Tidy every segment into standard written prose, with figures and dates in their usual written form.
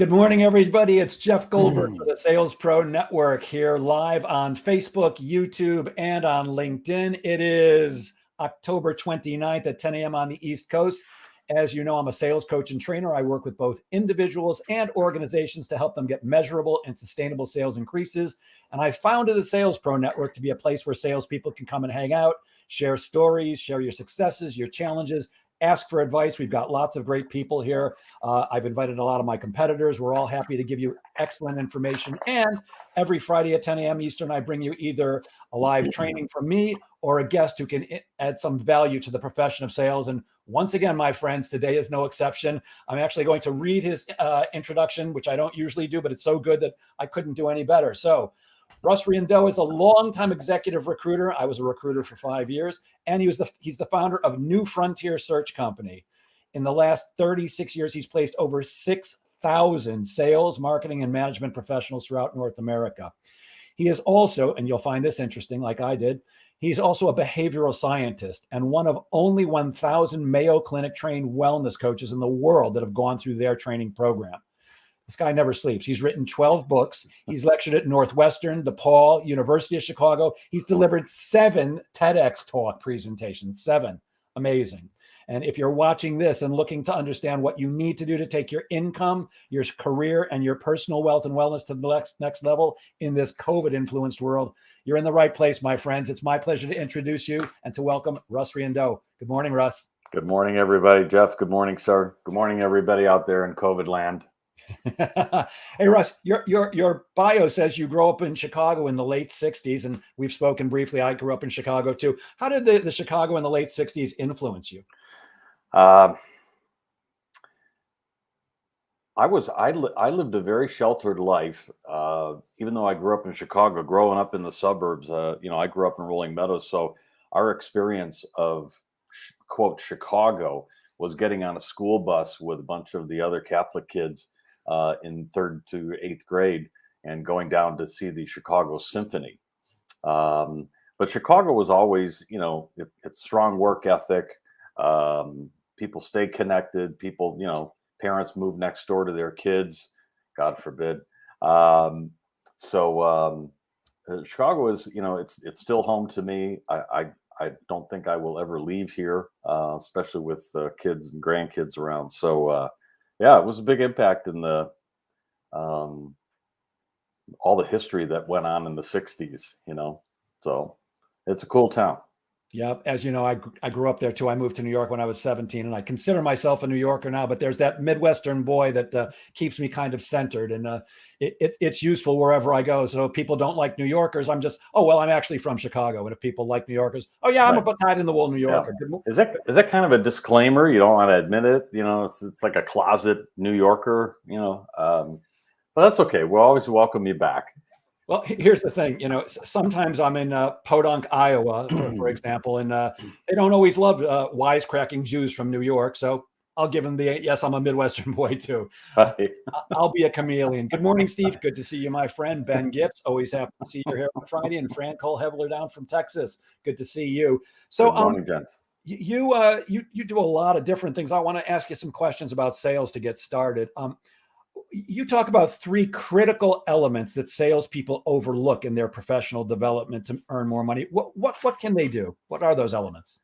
Good morning, everybody. It's Jeff Goldberg for the Sales Pro Network here live on Facebook, YouTube, and on LinkedIn. It is October 29th at 10 a.m. on the East Coast. As you know, I'm a sales coach and trainer. I work with both individuals and organizations to help them get measurable and sustainable sales increases. And I founded the Sales Pro Network to be a place where salespeople can come and hang out, share stories, share your successes, your challenges, ask for advice. We've got lots of great people here. I've invited a lot of my competitors. We're all happy to give you excellent information. And every Friday at 10 a.m. Eastern, I bring you either a live training from me or a guest who can add some value to the profession of sales. And once again, my friends, today is no exception. I'm actually going to read his introduction, which I don't usually do, but it's so good that I couldn't do any better. So Russ Riendeau is a longtime executive recruiter. I was a recruiter for 5 years, and he's the founder of New Frontier Search Company. In the last 36 years, he's placed over 6,000 sales, marketing, and management professionals throughout North America. He is also, and you'll find this interesting like I did, he's also a behavioral scientist and one of only 1,000 Mayo Clinic trained wellness coaches in the world that have gone through their training program. This guy never sleeps. He's written 12 books. He's lectured at Northwestern, DePaul, University of Chicago. He's delivered 7 TEDx talk presentations, 7. Amazing. And if you're watching this and looking to understand what you need to do to take your income, your career, and your personal wealth and wellness to the next level in this COVID-influenced world, you're in the right place, my friends. It's my pleasure to introduce you and to welcome Russ Riendeau. Good morning, Russ. Good morning, everybody. Jeff, good morning, sir. Good morning, everybody out there in COVID land. Hey, Russ, your bio says you grew up in Chicago in the late 60s, and we've spoken briefly. I grew up in Chicago, too. How did the Chicago in the late 60s influence you? I lived a very sheltered life, even though I grew up in Chicago. Growing up in the suburbs, I grew up in Rolling Meadows, so our experience of quote Chicago was getting on a school bus with a bunch of the other Catholic kids in 3rd to 8th grade and going down to see the Chicago Symphony. But Chicago was always, it's strong work ethic. People stay connected. People, parents move next door to their kids, God forbid. Chicago is, it's still home to me. I don't think I will ever leave here, especially with kids and grandkids around. So, yeah, it was a big impact in the all the history that went on in the 60s, so it's a cool town. Yeah, as you know, I grew up there too. I moved to New York when I was 17, and I consider myself a New Yorker now, but there's that Midwestern boy that keeps me kind of centered, and it's useful wherever I go. So if people don't like New Yorkers, I'm just, I'm actually from Chicago. And if people like New Yorkers, I'm a dyed-in-the-wool New Yorker. Yeah. Is that kind of a disclaimer? You don't want to admit it? It's like a closet New Yorker, but that's okay. We'll always welcome you back. Well, here's the thing, sometimes I'm in Podunk, Iowa, for example, and they don't always love wisecracking Jews from New York. So I'll give them yes, I'm a Midwestern boy too. I'll be a chameleon. Good morning, Steve. Good to see you, my friend. Ben Gibbs, always happy to see you here on Friday. And Fran Cole-Heveler down from Texas. Good to see you. So good morning, gents. You do a lot of different things. I want to ask you some questions about sales to get started. You talk about 3 critical elements that salespeople overlook in their professional development to earn more money. What can they do? What are those elements?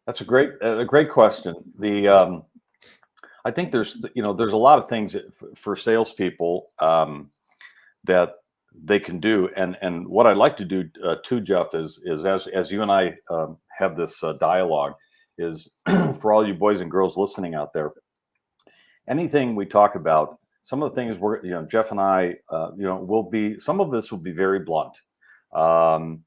That's a great question. I think there's a lot of things for salespeople that they can do, and what I'd like to do too, Jeff, is as you and I have this dialogue, is for all you boys and girls listening out there. Anything we talk about, some of the things Jeff and I, some of this will be very blunt. COVID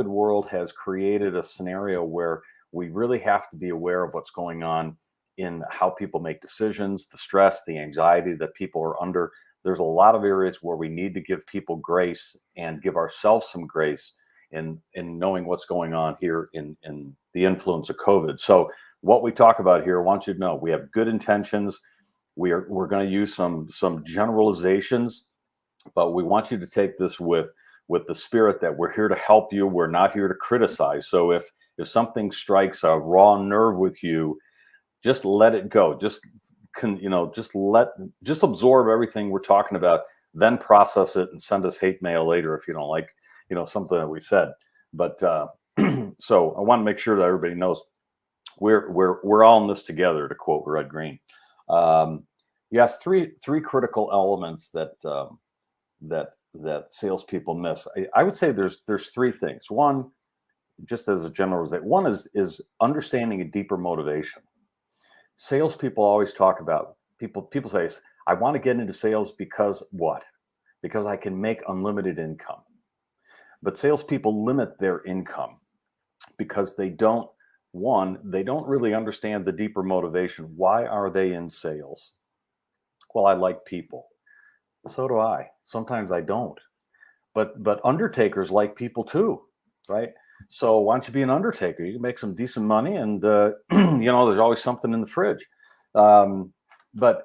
world has created a scenario where we really have to be aware of what's going on in how people make decisions, the stress, the anxiety that people are under. There's a lot of areas where we need to give people grace and give ourselves some grace in knowing what's going on here in the influence of COVID. So what we talk about here, I want you to know we have good intentions. We're going to use some generalizations, but we want you to take this with the spirit that we're here to help you. We're not here to criticize. So if something strikes a raw nerve with you, just let it go. Just just absorb everything we're talking about, then process it and send us hate mail later if you don't like, something that we said. But so I want to make sure that everybody knows we're all in this together, to quote Red Green. Yes, three critical elements that salespeople miss. I would say there's three things. One, just as a generalization, one is understanding a deeper motivation. Salespeople always talk about people say, I want to get into sales because what? Because I can make unlimited income. But salespeople limit their income because they don't really understand the deeper motivation. Why are they in sales? Well, I like people. So do I. Sometimes I don't. But undertakers like people too, right? So why don't you be an undertaker? You can make some decent money, and there's always something in the fridge. But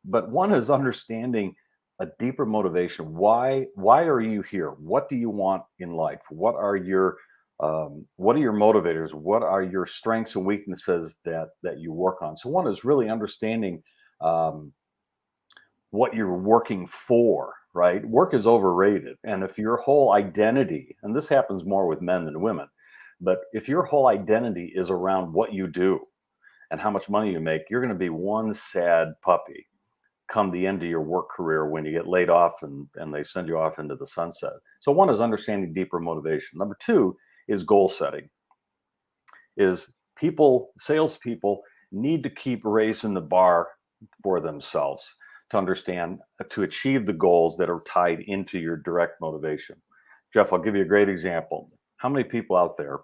one is understanding a deeper motivation. Why are you here? What do you want in life? What are your motivators? What are your strengths and weaknesses that you work on? So one is really understanding what you're working for, right? Work is overrated. And if your whole identity, and this happens more with men than women, but if your whole identity is around what you do and how much money you make, you're going to be one sad puppy come the end of your work career when you get laid off and they send you off into the sunset. So one is understanding deeper motivation. Number two is goal setting. Salespeople need to keep raising the bar for themselves to achieve the goals that are tied into your direct motivation. Jeff, I'll give you a great example. How many people out there,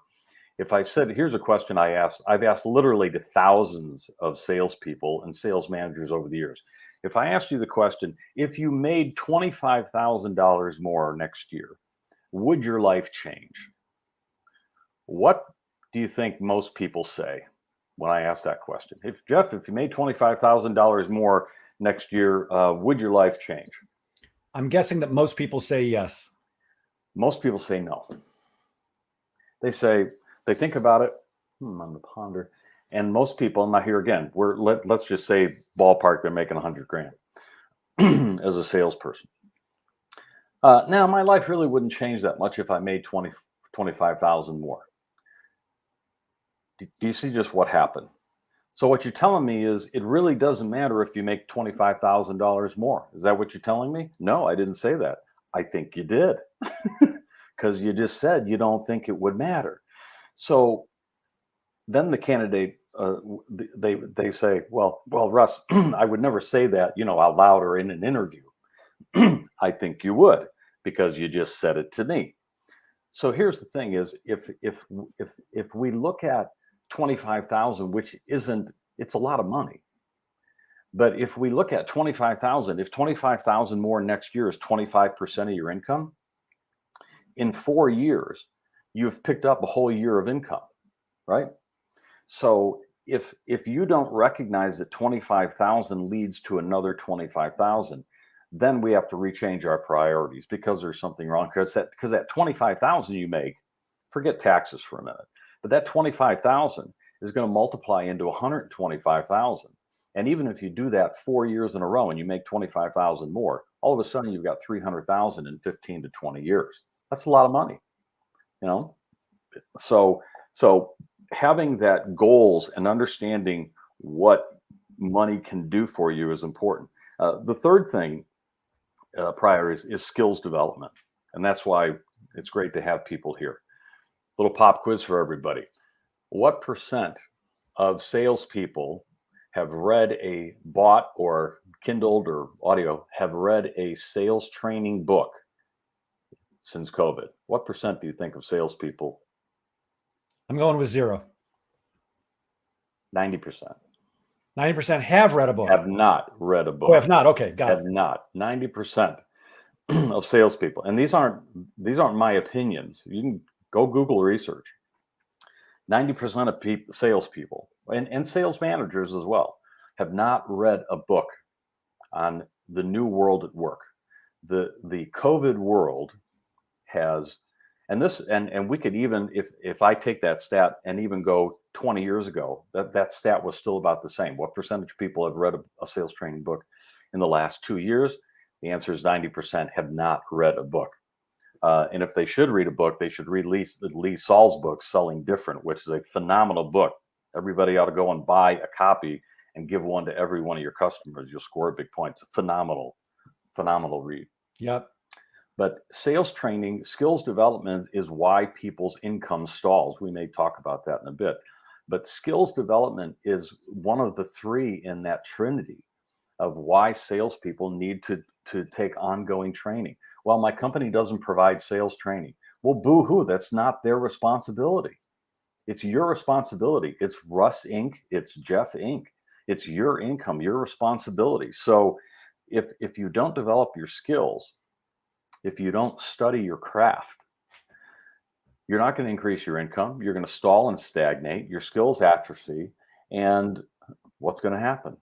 if I said, here's a question I've asked literally to thousands of salespeople and sales managers over the years. If I asked you the question, if you made $25,000 more next year, would your life change? What do you think most people say when I ask that question? If you made $25,000 more next year, would your life change? I'm guessing that most people say yes. Most people say no. They think about it. I'm going to ponder. And most people, now here again, let's just say ballpark, they're making $100,000 as a salesperson. Now my life really wouldn't change that much if I made 25,000 more. Do you see just what happened? So what you're telling me is it really doesn't matter if you make $25,000 more. Is that what you're telling me? No, I didn't say that. I think you did, because you just said you don't think it would matter. So then the candidate, they say, well, Russ, I would never say that, out loud or in an interview. I think you would, because you just said it to me. So here's the thing: is if we look at 25,000, which it's a lot of money. But if we look at 25,000, if 25,000 more next year is 25% of your income, in 4 years, you've picked up a whole year of income, right? So if you don't recognize that 25,000 leads to another 25,000, then we have to rechange our priorities, because there's something wrong. Because that 25,000 you make, forget taxes for a minute, but that 25,000 is going to multiply into 125,000. And even if you do that 4 years in a row and you make 25,000 more, all of a sudden you've got 300,000 in 15 to 20 years. That's a lot of money, So having that goals and understanding what money can do for you is important. The third thing, priorities, is skills development. And that's why it's great to have people here. Little pop quiz for everybody. What percent of salespeople have bought or Kindled or audio, have read a sales training book since COVID? What percent do you think of salespeople? I'm going with 0. 90%. 90% have read a book. Have not read a book. Oh, have not. Okay, got it. Have not. 90% of salespeople, and these aren't my opinions. You can go Google research. 90% of salespeople and sales managers as well have not read a book on the new world at work. The COVID world has, and we could even, if I take that stat and even go 20 years ago, that stat was still about the same. What percentage of people have read a sales training book in the last 2 years? The answer is 90% have not read a book. And if they should read a book, they should read Lee Saul's book, Selling Different, which is a phenomenal book. Everybody ought to go and buy a copy and give one to every one of your customers. You'll score big points. A phenomenal read. Yep. But sales training, skills development is why people's income stalls. We may talk about that in a bit. But skills development is one of the three in that trinity of why salespeople need to take ongoing training. Well, my company doesn't provide sales training. Well, boo-hoo, that's not their responsibility. It's your responsibility. It's Russ Inc. It's Jeff Inc. It's your income, your responsibility. So if you don't develop your skills, if you don't study your craft, you're not going to increase your income. You're going to stall and stagnate. Your skills atrophy. And what's going to happen?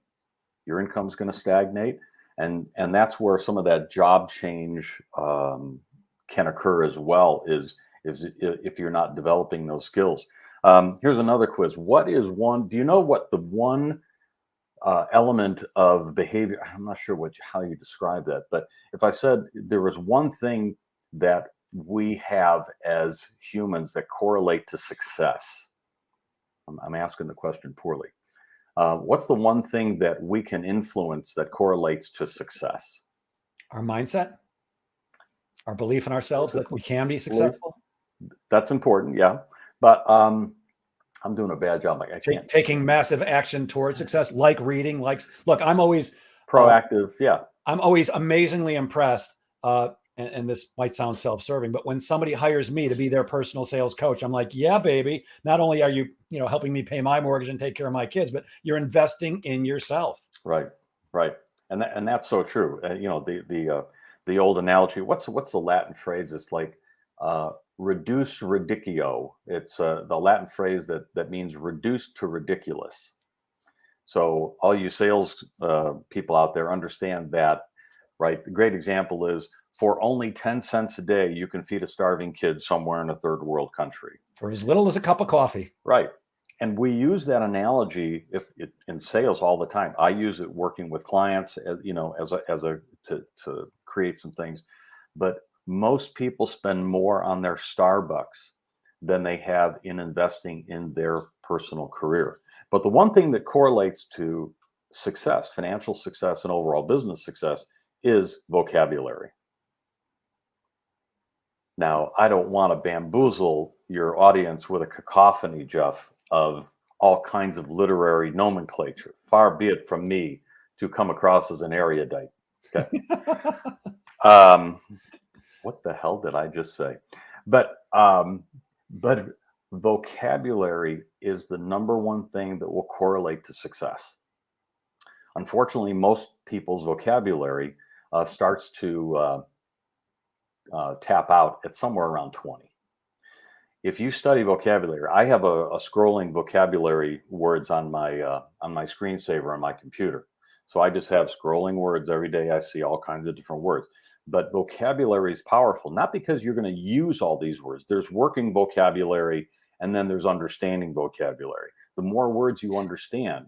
Your income's going to stagnate. And that's where some of that job change can occur as well, is if you're not developing those skills. Here's another quiz. Do you know what the one element of behavior, I'm not sure how you describe that, but if I said there was one thing that we have as humans that correlate to success, I'm asking the question poorly. What's the one thing that we can influence that correlates to success? Our mindset, our belief in ourselves that we can be successful. That's important, yeah. But I'm doing a bad job. I can't. Taking massive action towards success, like reading, look, I'm always proactive. Yeah. I'm always amazingly impressed. And this might sound self-serving, but when somebody hires me to be their personal sales coach, I'm like, yeah, baby, not only are you, helping me pay my mortgage and take care of my kids, but you're investing in yourself. Right. And that's so true. The old analogy, what's the Latin phrase? It's like, reduce ridicio. It's the Latin phrase that means reduced to ridiculous. So all you sales people out there understand that, right? The great example is, for only 10 cents a day, you can feed a starving kid somewhere in a third world country. For as little as a cup of coffee. Right. And we use that analogy in sales all the time. I use it working with clients, to create some things. But most people spend more on their Starbucks than they have in investing in their personal career. But the one thing that correlates to success, financial success, and overall business success is vocabulary. Now, I don't want to bamboozle your audience with a cacophony, Jeff, of all kinds of literary nomenclature. Far be it from me to come across as an erudite. Okay. What the hell did I just say? But vocabulary is the number one thing that will correlate to success. Unfortunately, most people's vocabulary starts to tap out at somewhere around 20. If you study vocabulary, I have a scrolling vocabulary words on my screensaver on my computer. So I just have scrolling words every day. I see all kinds of different words. But vocabulary is powerful, not because you're going to use all these words. There's working vocabulary, and then there's understanding vocabulary. The more words you understand,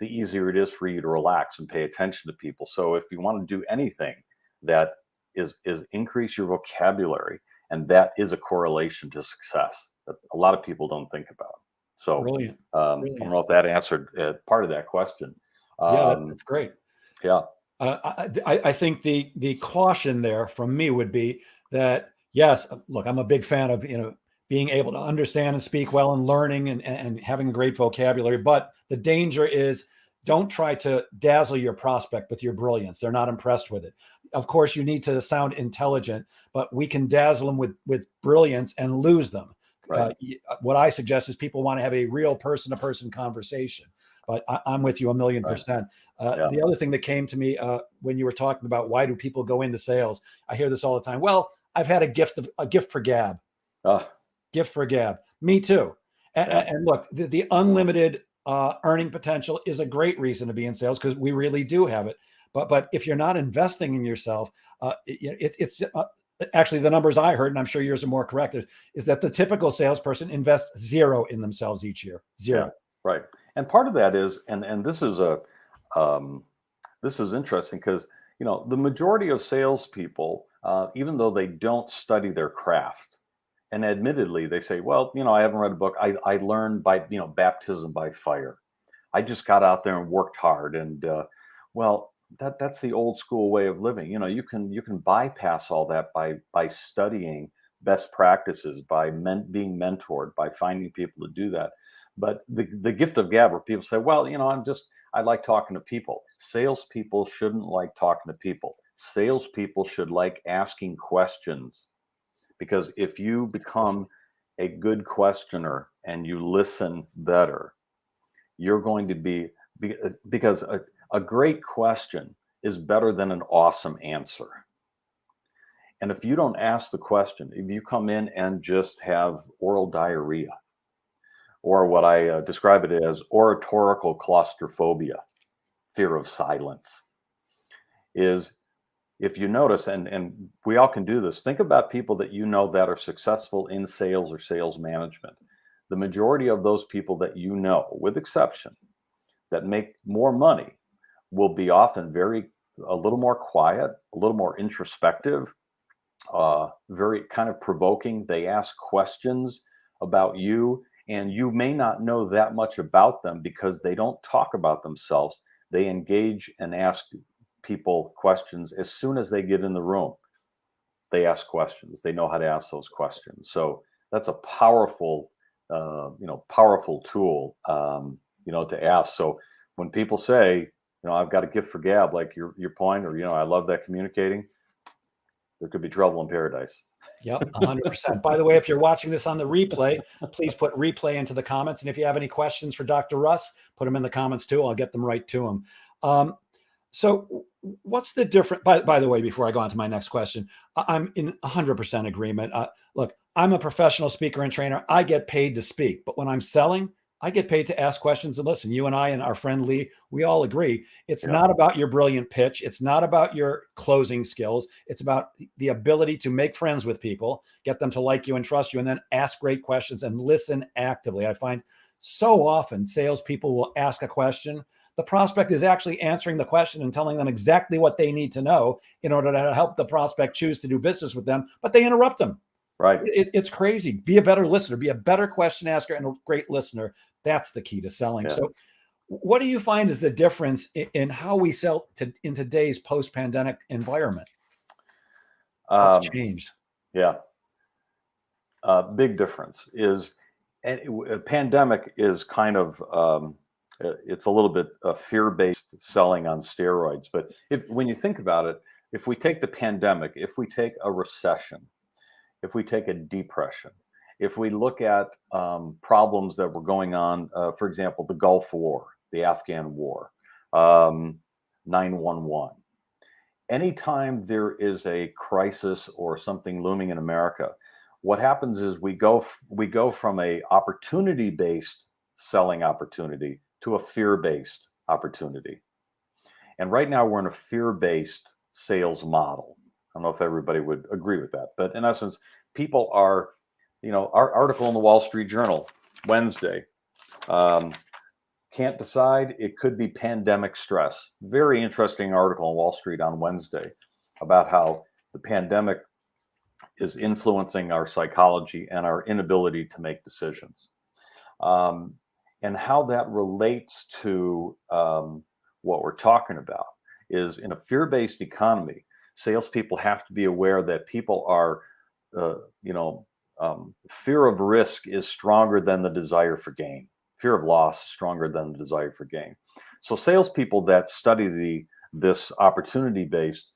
the easier it is for you to relax and pay attention to people. So if you want to do anything that is increase your vocabulary, and that is a correlation to success that a lot of people don't think about. So Brilliant. I don't know if that answered part of that question. Yeah, that's great. Yeah. I think the caution there from me would be that, yes, look, I'm a big fan of, being able to understand and speak well and learning and having a great vocabulary. But the danger is, don't try to dazzle your prospect with your brilliance. They're not impressed with it. Of course, you need to sound intelligent, but we can dazzle them with brilliance and lose them. Right. What I suggest is people want to have a real person-to-person conversation. But I'm with you 1,000,000%. Yeah. The other thing that came to me when you were talking about why do people go into sales, I hear this all the time. Well, I've had a gift for gab. Gift for gab. Me too. And look, the unlimited earning potential is a great reason to be in sales, because we really do have it. But if you're not investing in yourself, it's actually the numbers I heard, and I'm sure yours are more correct, is that the typical salesperson invests zero in themselves each year. Zero. Yeah, right. And part of that is, and this is interesting because the majority of salespeople, even though they don't study their craft, and admittedly they say, well, I haven't read a book. I learned by baptism by fire. I just got out there and worked hard, and well, that's the old school way of living. You can bypass all that by studying best practices, by being mentored, by finding people to do that. But the gift of gab, where people say, well, I like talking to people. Salespeople shouldn't like talking to people. Salespeople should like asking questions, because if you become a good questioner and you listen better, you're going to because a great question is better than an awesome answer. And if you don't ask the question, if you come in and just have oral diarrhea, or what I describe it as oratorical claustrophobia, fear of silence, is, if you notice, and we all can do this, think about people that that are successful in sales or sales management. The majority of those people that with exception, that make more money will be often a little more quiet, a little more introspective, very kind of provoking. They ask questions about you, and you may not know that much about them because they don't talk about themselves. They engage and ask people questions as soon as they get in the room. They ask questions. They know how to ask those questions. So that's a powerful, powerful tool, to ask. So when people say, I've got a gift for gab, like your point, or I love that communicating, there could be trouble in paradise. Yep, 100%. By the way, if you're watching this on the replay, please put replay into the comments. And if you have any questions for Dr. Russ, put them in the comments too. I'll get them right to him. So what's the difference? By the way, before I go on to my next question, I'm in 100% agreement. Look, I'm a professional speaker and trainer. I get paid to speak, but when I'm selling, I get paid to ask questions and listen. You and I and our friend Lee, we all agree. It's not about your brilliant pitch. It's not about your closing skills. It's about the ability to make friends with people, get them to like you and trust you, and then ask great questions and listen actively. I find so often salespeople will ask a question. The prospect is actually answering the question and telling them exactly what they need to know in order to help the prospect choose to do business with them, but they interrupt them. Right. It's crazy. Be a better listener, be a better question asker and a great listener. That's the key to selling. Yeah. So what do you find is the difference in how we sell in today's post-pandemic environment? What's changed? Yeah. Big difference is, and a pandemic is kind of, it's a little bit fear-based selling on steroids. But when you think about it, if we take the pandemic, if we take a recession, if we take a depression, if we look at problems that were going on, for example, the Gulf War, the Afghan War, 9/11, anytime there is a crisis or something looming in America, what happens is we go from a opportunity-based selling opportunity to a fear-based opportunity. And right now we're in a fear-based sales model. I don't know if everybody would agree with that, but in essence, people are, our article in the Wall Street Journal Wednesday, can't decide. It could be pandemic stress. Very interesting article on Wall Street on Wednesday about how the pandemic is influencing our psychology and our inability to make decisions. And how that relates to what we're talking about is, in a fear-based economy, salespeople have to be aware that people are, fear of risk is stronger than the desire for gain. Fear of loss is stronger than the desire for gain. So salespeople that study this opportunity-based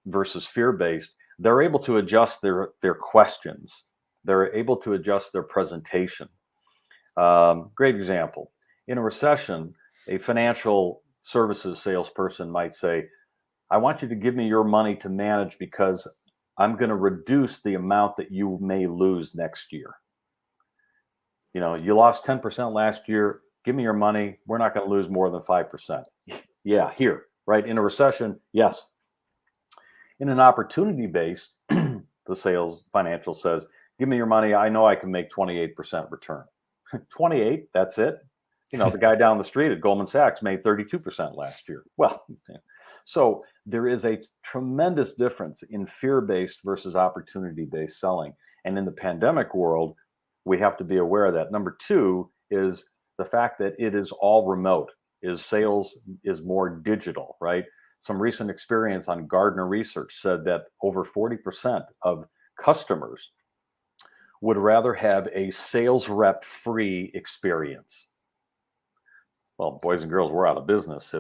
versus fear-based, they're able to adjust their questions. They're able to adjust their presentation. Great example. In a recession, a financial services salesperson might say, I want you to give me your money to manage because I'm going to reduce the amount that you may lose next year. You lost 10% last year. Give me your money. We're not going to lose more than 5%. Yeah, here, right? In a recession, yes. In an opportunity based, the sales financial says, give me your money. I know I can make 28% return. 28, that's it. You know, the guy down the street at Goldman Sachs made 32% last year. Well, so there is a tremendous difference in fear-based versus opportunity-based selling. And in the pandemic world, we have to be aware of that. Number two is the fact that it is all remote, is sales is more digital, right? Some recent experience on Gardner Research said that over 40% of customers would rather have a sales rep free experience. Well, boys and girls, we're out of business.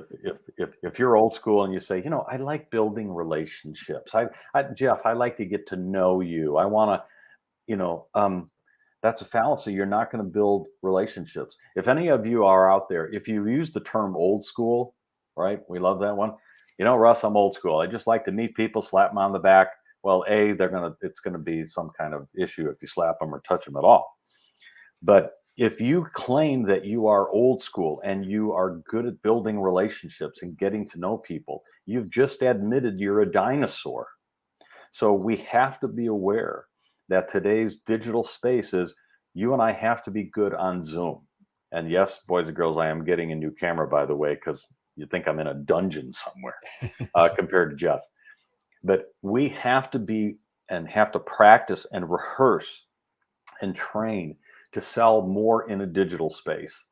If you're old school and you say, you know, I like building relationships. Jeff, I like to get to know you. I want to, you know, that's a fallacy. You're not going to build relationships. If any of you are out there, if you use the term old school, right? We love that one. You know, Russ, I'm old school. I just like to meet people, slap them on the back. Well, it's going to be some kind of issue if you slap them or touch them at all. But if you claim that you are old school and you are good at building relationships and getting to know people, you've just admitted you're a dinosaur. So we have to be aware that today's digital space is you and I have to be good on Zoom. And yes, boys and girls, I am getting a new camera, by the way, because you think I'm in a dungeon somewhere compared to Jeff. But we have to be and have to practice and rehearse and train to sell more in a digital space,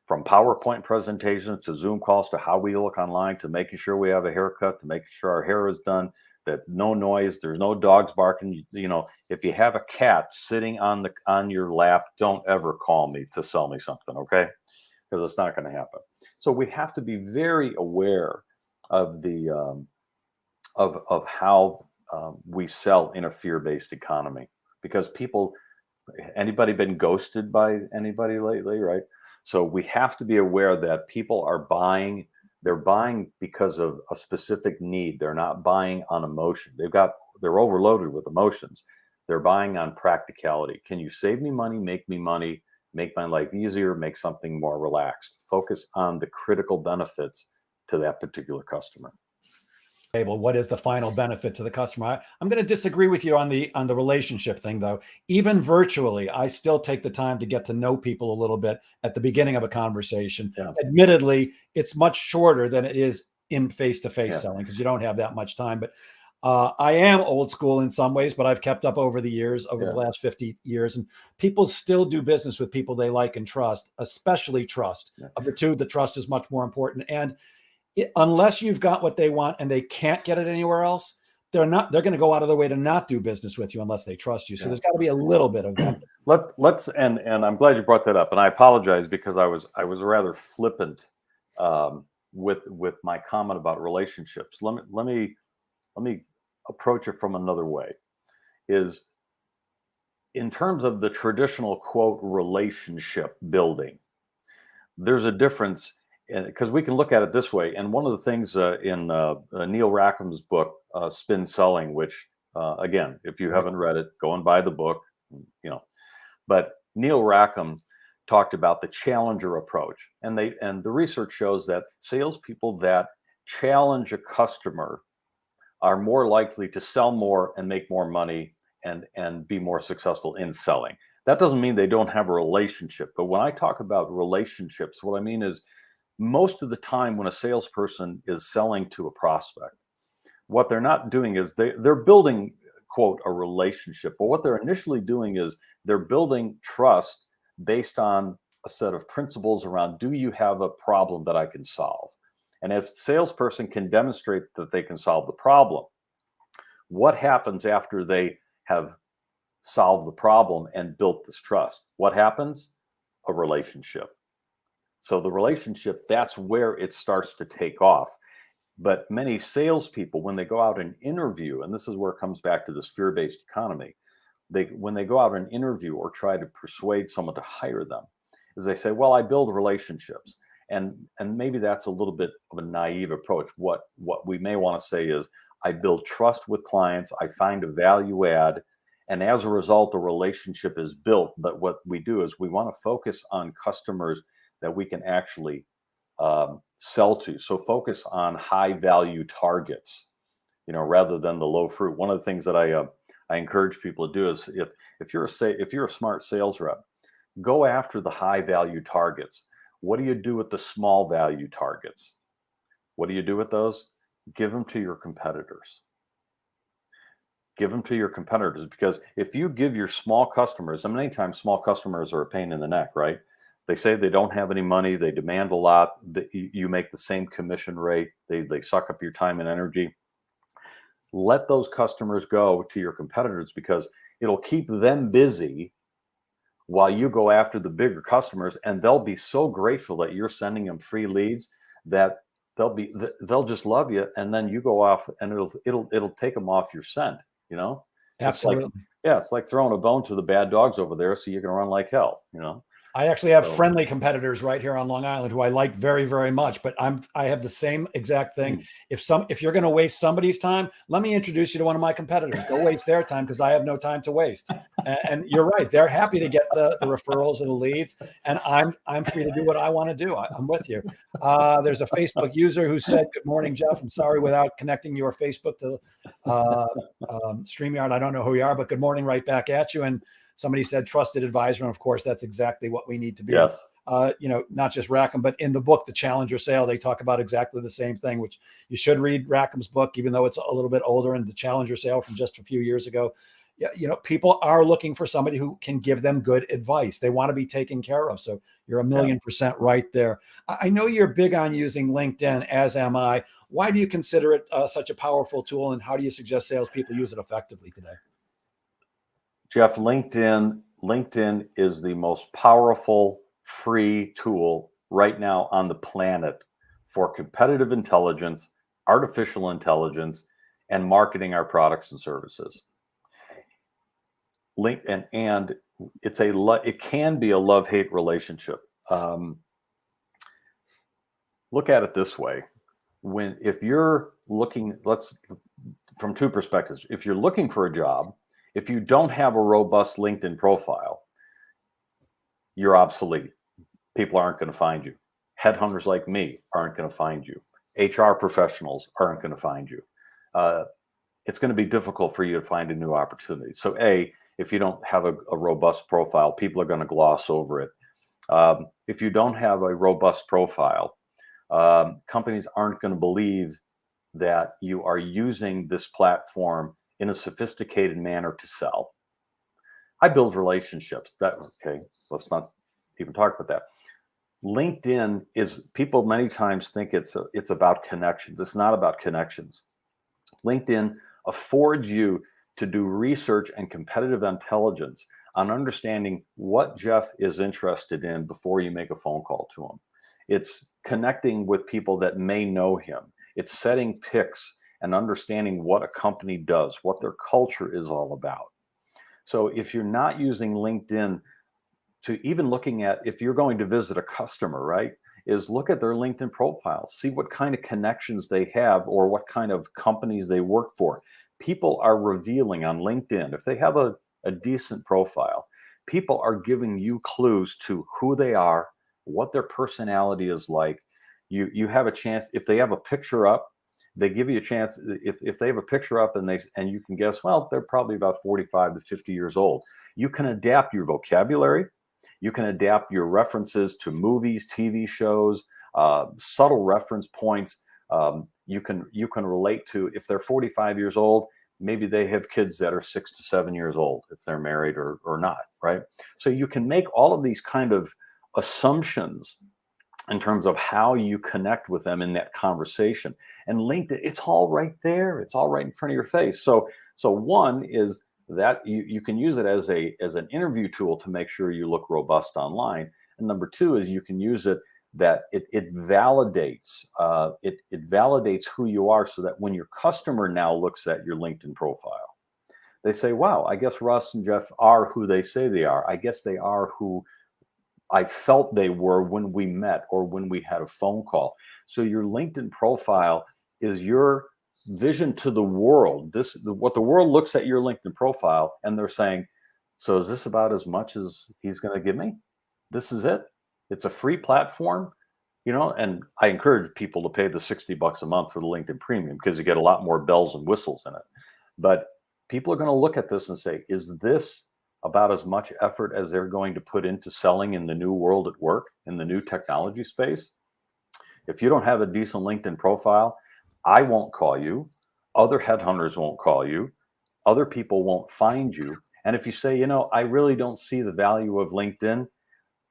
from PowerPoint presentations to Zoom calls to how we look online to making sure we have a haircut to making sure our hair is done, that no noise, there's no dogs barking. You know, if you have a cat sitting on your lap, don't ever call me to sell me something, okay? Because it's not going to happen. So we have to be very aware of the of how we sell in a fear-based economy, because people. Anybody been ghosted by anybody lately, right? So we have to be aware that people are buying, they're buying because of a specific need. They're not buying on emotion. They're overloaded with emotions. They're buying on practicality. Can you save me money, make my life easier, make something more relaxed? Focus on the critical benefits to that particular customer. What is the final benefit to the customer? I'm going to disagree with you on the relationship thing, though. Even virtually, I still take the time to get to know people a little bit at the beginning of a conversation. Yeah. Admittedly, it's much shorter than it is in face-to-face selling because you don't have that much time. But I am old school in some ways, but I've kept up over the years, over the last 50 years. And people still do business with people they like and trust, especially trust. Yeah. Of the two, the trust is much more important. And unless you've got what they want and they can't get it anywhere else, they're going to go out of their way to not do business with you unless they trust you. So there's got to be a little bit of that. Let's and I'm glad you brought that up. And I apologize because I was rather flippant with my comment about relationships. Let me approach it from another way. Is in terms of the traditional quote relationship building, there's a difference. Because we can look at it this way. And one of the things in Neil Rackham's book, Spin Selling, which, again, if you haven't read it, go and buy the book, you know. But Neil Rackham talked about the challenger approach. And the research shows that salespeople that challenge a customer are more likely to sell more and make more money and be more successful in selling. That doesn't mean they don't have a relationship. But when I talk about relationships, what I mean is, most of the time when a salesperson is selling to a prospect, what they're not doing is they're building, quote, a relationship. But what they're initially doing is they're building trust based on a set of principles around, do you have a problem that I can solve? And if the salesperson can demonstrate that they can solve the problem, what happens after they have solved the problem and built this trust? What happens? A relationship. So the relationship, that's where it starts to take off. But many salespeople, when they go out and interview, and this is where it comes back to this fear-based economy, when they go out and interview or try to persuade someone to hire them, is they say, well, I build relationships. And maybe that's a little bit of a naive approach. What we may want to say is, I build trust with clients, I find a value add, and as a result, the relationship is built. But what we do is we want to focus on customers that we can actually sell to. So focus on high value targets. rather than the low fruit. One of the things that I encourage people to do is if you're a smart sales rep, go after the high value targets. What do you do with the small value targets? What do you do with those? Give them to your competitors. Give them to your competitors, because if you give your small customers, and many times small customers are a pain in the neck, right? They say they don't have any money, they demand a lot, you make the same commission rate, they suck up your time and energy. Let those customers go to your competitors, because it'll keep them busy while you go after the bigger customers, and they'll be so grateful that you're sending them free leads that they'll just love you, and then you go off and it'll take them off your scent. It's like, Absolutely. yeah, it's like throwing a bone to the bad dogs over there so you can run like hell. I actually have So, friendly competitors right here on Long Island who I like very, very much, but I have the same exact thing. If you're going to waste somebody's time, let me introduce you to one of my competitors. Go waste their time, because I have no time to waste. And you're right; they're happy to get the referrals and the leads, and I'm free to do what I want to do. I'm with you. There's a Facebook user who said, "Good morning, Jeff. I'm sorry without connecting your Facebook to StreamYard. I don't know who you are, but good morning right back at you." And somebody said trusted advisor, and of course, that's exactly what we need to be. yes. Not just Rackham, but in the book, The Challenger Sale, they talk about exactly the same thing, which you should read Rackham's book, even though it's a little bit older, and The Challenger Sale from just a few years ago. Yeah, people are looking for somebody who can give them good advice. They want to be taken care of. So you're 1,000,000% right there. I know you're big on using LinkedIn, as am I. Why do you consider it such a powerful tool, and how do you suggest salespeople use it effectively today? Jeff, LinkedIn is the most powerful free tool right now on the planet for competitive intelligence, artificial intelligence, and marketing our products and services. And it can be a love-hate relationship. Look at it this way: if you're looking, from two perspectives. If you're looking for a job, if you don't have a robust LinkedIn profile, you're obsolete. People aren't going to find you. Headhunters like me aren't going to find you. HR professionals aren't going to find you. It's going to be difficult for you to find a new opportunity. So if you don't have a robust profile, people are going to gloss over it. If you don't have a robust profile, companies aren't going to believe that you are using this platform in a sophisticated manner to sell. I build relationships. Let's not even talk about that. LinkedIn people many times think it's about connections. It's not about connections. LinkedIn affords you to do research and competitive intelligence on understanding what Jeff is interested in before you make a phone call to him. It's connecting with people that may know him. It's setting picks and understanding what a company does, what their culture is all about. So if you're not using LinkedIn to even looking at, if you're going to visit a customer, right, is look at their LinkedIn profile, see what kind of connections they have or what kind of companies they work for. People are revealing on LinkedIn, if they have a decent profile, people are giving you clues to who they are, what their personality is like. You have a chance, if they have a picture up, they give you a chance. If they have a picture up and you can guess, well, they're probably about 45 to 50 years old. You can adapt your vocabulary. You can adapt your references to movies, TV shows, subtle reference points. You can relate to, if they're 45 years old, maybe they have kids that are 6 to 7 years old, if they're married or not, right? So you can make all of these kind of assumptions in terms of how you connect with them in that conversation. And LinkedIn, it's all right there. It's all right in front of your face. So one is that you can use it as an interview tool to make sure you look robust online. And number two is you can use it that it validates it validates who you are, so that when your customer now looks at your LinkedIn profile, they say, wow, I guess Russ and Jeff are who they say they are. I guess they are who I felt they were when we met or when we had a phone call. So your LinkedIn profile is your vision to the world. What the world looks at your LinkedIn profile and they're saying, so is this about as much as he's going to give me? This is it. It's a free platform. and I encourage people to pay the $60 a month for the LinkedIn Premium because you get a lot more bells and whistles in it. But people are going to look at this and say, is this about as much effort as they're going to put into selling in the new world at work, in the new technology space? If you don't have a decent LinkedIn profile, I won't call you. Other headhunters won't call you. Other people won't find you. And if you say, I really don't see the value of LinkedIn,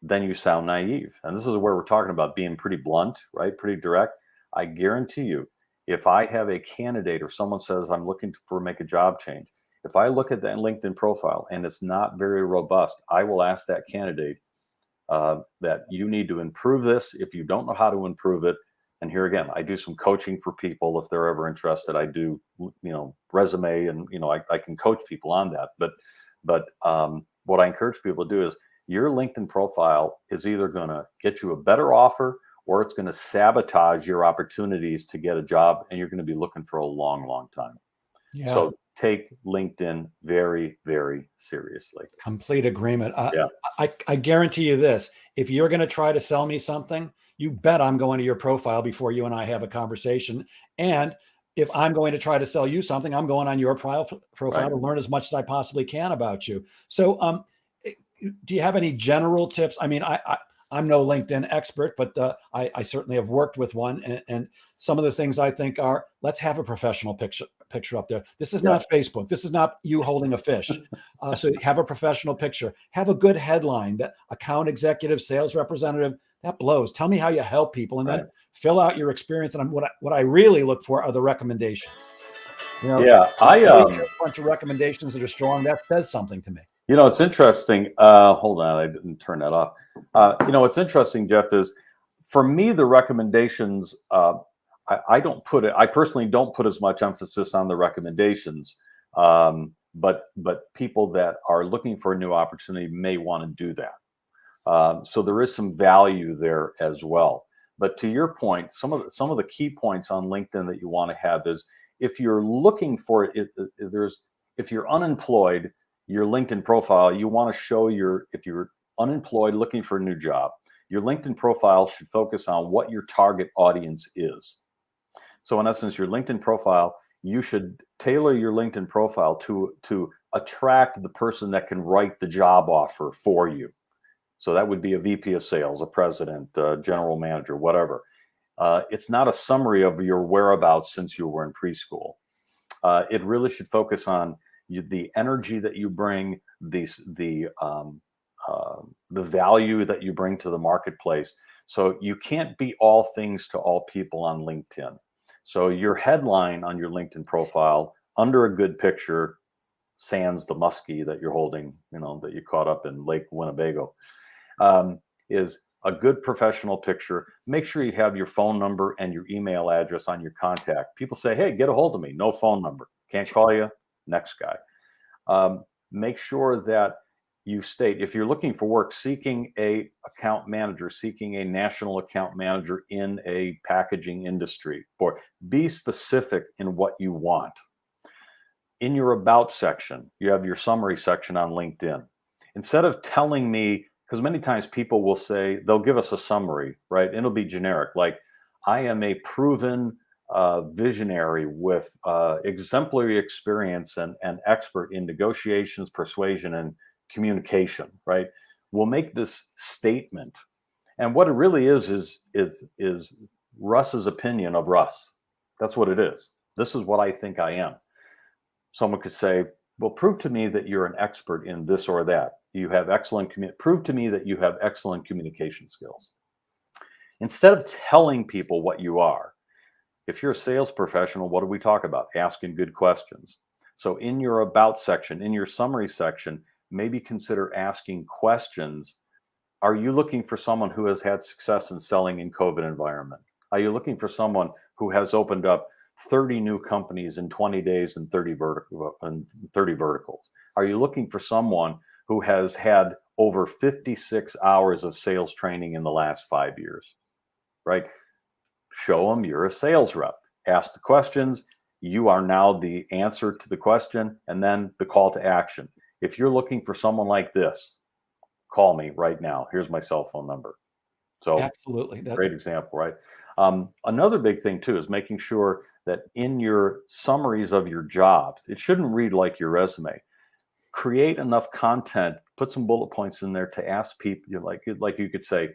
then you sound naive. And this is where we're talking about being pretty blunt, right? Pretty direct. I guarantee you, if I have a candidate or someone says I'm looking for make a job change, if I look at that LinkedIn profile and it's not very robust, I will ask that candidate that you need to improve this if you don't know how to improve it. And here again, I do some coaching for people if they're ever interested. I do, resume, and I can coach people on that. But what I encourage people to do is your LinkedIn profile is either going to get you a better offer or it's going to sabotage your opportunities to get a job, and you're going to be looking for a long, long time. Yeah. So take LinkedIn very, very seriously. Complete agreement. Yeah. I guarantee you this: if you're going to try to sell me something, you bet I'm going to your profile before you and I have a conversation. And if I'm going to try to sell you something, I'm going on your profile Right. to learn as much as I possibly can about you. So, do you have any general tips? I mean, I'm no LinkedIn expert, but I certainly have worked with one. And some of the things I think are, let's have a professional picture up there. This is not Facebook. This is not you holding a fish. So have a professional picture. Have a good headline, that account executive, sales representative, that blows. Tell me how you help people, and then fill out your experience. And what I really look for are the recommendations. Yeah, a bunch of recommendations that are strong. That says something to me. It's interesting. Hold on, I didn't turn that off. What's interesting, Jeff, is for me, the recommendations, I don't put it, I personally don't put as much emphasis on the recommendations. But people that are looking for a new opportunity may want to do that. So there is some value there as well. But to your point, some of the key points on LinkedIn that you want to have is, if you're looking for it, if you're unemployed, your LinkedIn profile, you want to show if you're unemployed looking for a new job, your LinkedIn profile should focus on what your target audience is. So in essence, your LinkedIn profile, you should tailor your LinkedIn profile to attract the person that can write the job offer for you. So that would be a VP of sales, a president, a general manager, whatever. It's not a summary of your whereabouts since you were in preschool. It really should focus on the energy that you bring, the value that you bring to the marketplace. So you can't be all things to all people on LinkedIn. So your headline on your LinkedIn profile, under a good picture, sans the muskie that you're holding, that you caught up in Lake Winnebago, is a good professional picture. Make sure you have your phone number and your email address on your contact. People say, hey, get a hold of me. No phone number. Can't call you. Next guy. Make sure that you state, if you're looking for work, seeking a account manager, seeking a national account manager in a packaging industry, or be specific in what you want. In your about section, you have your summary section on LinkedIn. Instead of telling me, because many times people will say, they'll give us a summary, right? And it'll be generic, like, I am a proven visionary with exemplary experience and expert in negotiations, persuasion, and communication, right? We'll make this statement. And what it really is Russ's opinion of Russ. That's what it is. This is what I think I am. Someone could say, well, prove to me that you're an expert in this or that. You have prove to me that you have excellent communication skills. Instead of telling people what you are, if you're a sales professional, what do we talk about? Asking good questions. So in your about section, in your summary section, maybe consider asking questions. Are you looking for someone who has had success in selling in COVID environment? Are you looking for someone who has opened up 30 new companies in 20 days and 30 verticals? Are you looking for someone who has had over 56 hours of sales training in the last 5 years, right? Show them you're a sales rep. Ask the questions. You are now the answer to the question, and then the call to action. If you're looking for someone like this, call me right now. Here's my cell phone number. So Absolutely. great example, right? Another big thing too is making sure that in your summaries of your jobs, it shouldn't read like your resume. Create enough content, put some bullet points in there to ask people, like you could say,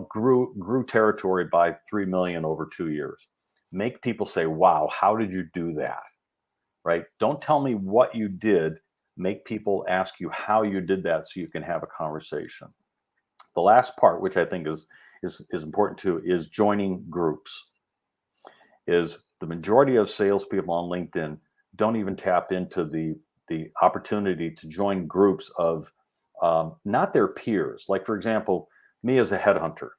grew territory by 3 million over 2 years. Make people say, wow, how did you do that? Right? Don't tell me what you did. Make people ask you how you did that so you can have a conversation. The last part, which I think is important too, is joining groups. Is the majority of salespeople on LinkedIn don't even tap into the opportunity to join groups of not their peers. Like for example, me as a headhunter,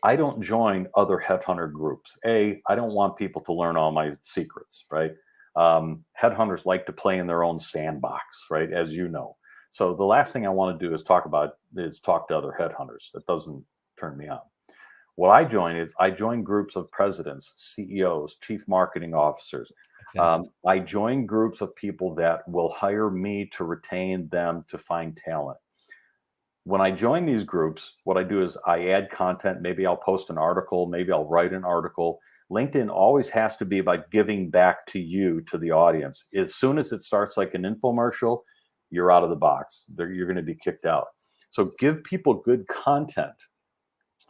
I don't join other headhunter groups. I don't want people to learn all my secrets, right? Headhunters like to play in their own sandbox, right? As you know. So the last thing I want to do is talk to other headhunters. That doesn't turn me on. What I join groups of presidents, CEOs, chief marketing officers. Exactly. I join groups of people that will hire me to retain them to find talent. When I join these groups, what I do is I add content. Maybe I'll post an article, maybe I'll write an article. LinkedIn always has to be about giving back to you, to the audience. As soon as it starts like an infomercial, you're out of the box. You're going to be kicked out. So give people good content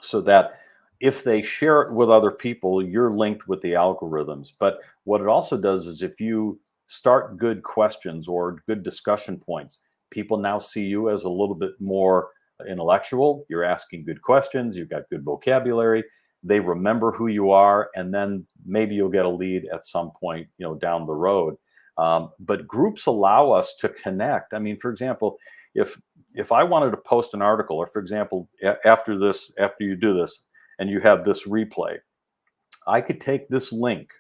so that if they share it with other people, you're linked with the algorithms. But what it also does is if you start good questions or good discussion points, people now see you as a little bit more intellectual. You're asking good questions, you've got good vocabulary, they remember who you are, and then maybe you'll get a lead at some point, down the road. But groups allow us to connect. I mean, for example, if I wanted to post an article, or for example, after you do this and you have this replay, I could take this link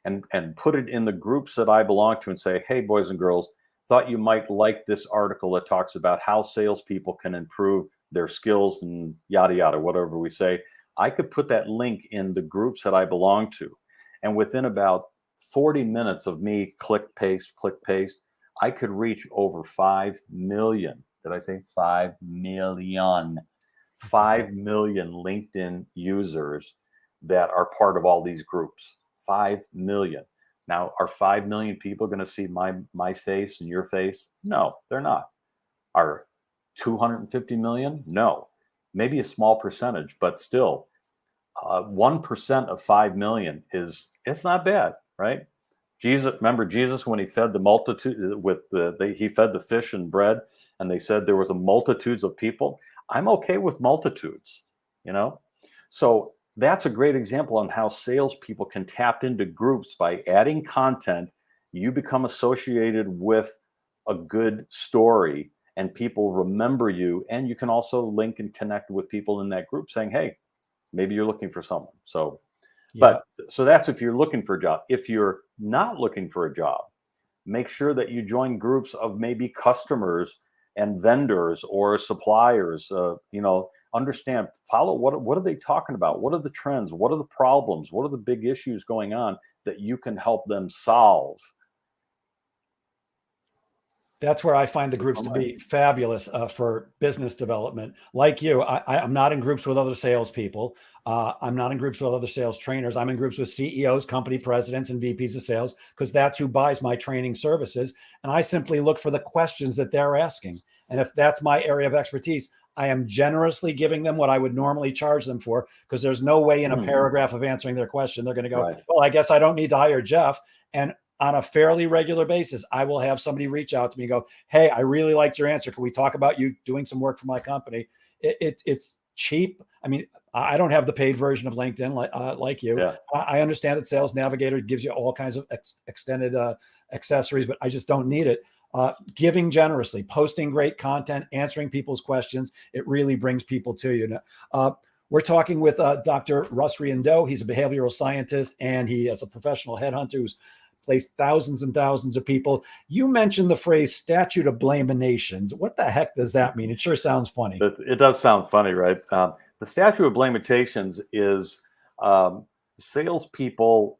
and put it in the groups that I belong to and say, hey, boys and girls, thought you might like this article that talks about how salespeople can improve their skills and yada, yada, whatever we say. I could put that link in the groups that I belong to. And within about 40 minutes of me click, paste, I could reach over 5 million. Did I say 5 million? 5 million LinkedIn users that are part of all these groups. 5 million. Now, are 5 million people going to see my face and your face? No, they're not. Are 250 million? No. Maybe a small percentage, but still, 1% of 5 million it's not bad, right? Remember Jesus when he fed the multitude he fed the fish and bread, and they said there was a multitudes of people. I'm okay with multitudes, So that's a great example on how salespeople can tap into groups by adding content. You become associated with a good story, and people remember you. And you can also link and connect with people in that group, saying, "Hey, maybe you're looking for someone." So that's if you're looking for a job. If you're not looking for a job, make sure that you join groups of maybe customers and vendors or suppliers. Understand, follow what are they talking about? What are the trends? What are the problems? What are the big issues going on that you can help them solve? That's where I find the groups to be fabulous for business development. Like you, I'm not in groups with other salespeople. I'm not in groups with other sales trainers. I'm in groups with CEOs, company presidents, and VPs of sales, because that's who buys my training services. And I simply look for the questions that they're asking. And if that's my area of expertise, I am generously giving them what I would normally charge them for, because there's no way in a paragraph of answering their question they're going to go, right, well, I guess I don't need to hire Jeff. And on a fairly regular basis, I will have somebody reach out to me and go, hey, I really liked your answer. Can we talk about you doing some work for my company? It's cheap. I mean, I don't have the paid version of LinkedIn like you. Yeah. I understand that Sales Navigator gives you all kinds of extended accessories, but I just don't need it. Giving generously, posting great content, answering people's questions, it really brings people to you. We're talking with Dr. Russ Riendeau. He's a behavioral scientist, and he is a professional headhunter who's placed thousands and thousands of people. You mentioned the phrase statute of limitations. What the heck does that mean? It sure sounds funny. It does sound funny, right? The statute of limitations is salespeople.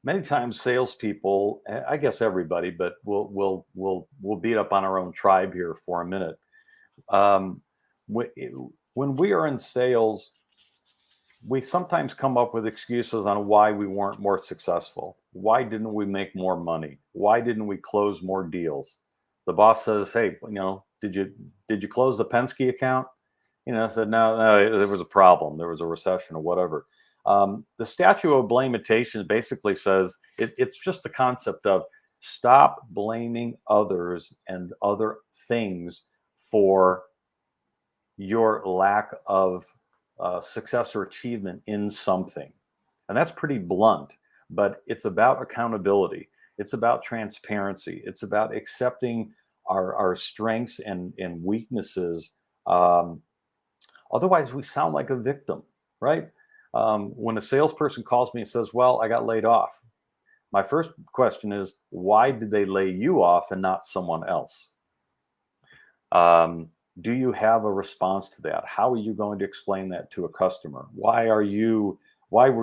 Many times, salespeople, I guess everybody, but we'll beat up on our own tribe here for a minute. when we are in sales, we sometimes come up with excuses on why we weren't more successful. Why didn't we make more money? Why didn't we close more deals? The boss says, "Hey, did you close the Penske account?" I said, no, there was a problem. There was a recession or whatever. The statute of limitation basically says it's just the concept of stop blaming others and other things for your lack of success or achievement in something. And that's pretty blunt, but it's about accountability. It's about transparency. It's about accepting our strengths and weaknesses. Otherwise, we sound like a victim, right? When a salesperson calls me and says, well, I got laid off, my first question is, why did they lay you off and not someone else? Do you have a response to that? How are you going to explain that to a customer? Why were